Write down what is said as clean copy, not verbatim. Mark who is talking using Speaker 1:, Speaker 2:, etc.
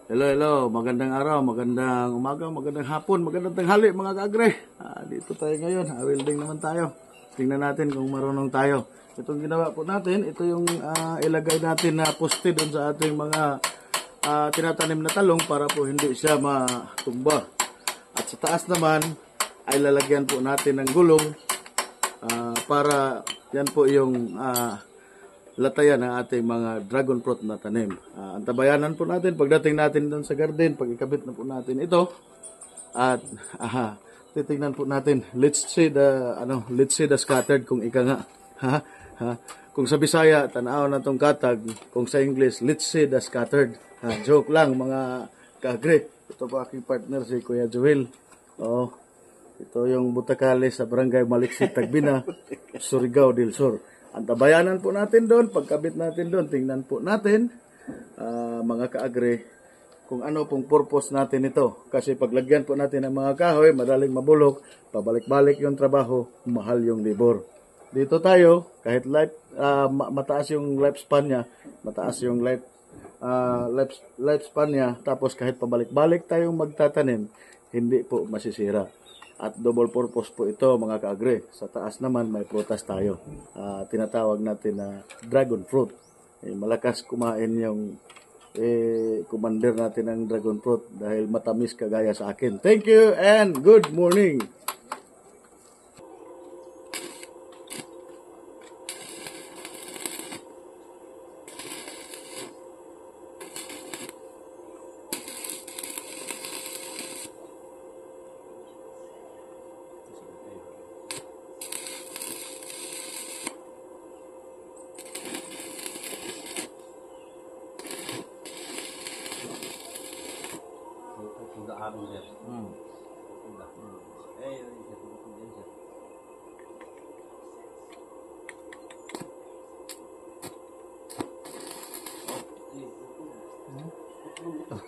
Speaker 1: Hello, hello. Magandang araw, magandang umaga, magandang hapon, magandang tanghali mga kaagre. Dito tayo ngayon. Welding naman tayo. Tingnan natin kung marunong tayo. Itong ginawa po natin, ito yung ilagay natin na poste doon sa ating mga tinatanim na talong para po hindi siya matumba. At sa taas naman ay lalagyan po natin ng gulong para yan po yung latayan ng ating mga dragon fruit na tanim. Antabayanan po natin pagdating natin doon sa garden, pag ikabit na po natin ito. At titingnan po natin. Let's see the scattered kung ika nga. Kung sa Bisaya, tanaw na tong katag. Kung sa English, let's see the scattered. Joke lang mga kagre. Ito po aking partner si Kuya Joel. Ito yung Butakali sa Barangay Maliksit, Tagbina, Surigao del Sur. Antabayanan po natin doon, pagkabit natin doon, tingnan po natin, mga kaagre, kung ano pong purpose natin ito. Kasi paglagyan po natin ng mga kahoy, madaling mabulok, pabalik-balik yung trabaho, mahal yung labor. Dito tayo, kahit mataas yung lifespan niya, lifespan niya, tapos kahit pabalik-balik tayong magtatanim, hindi po masisira. At double purpose po ito mga kaagre. Sa taas naman may prutas tayo. Tinatawag natin na dragon fruit. Malakas kumain yung commander natin ng dragon fruit dahil matamis kagaya sa akin. Thank you and good morning!
Speaker 2: Sudah habis ya. Sudah. Ini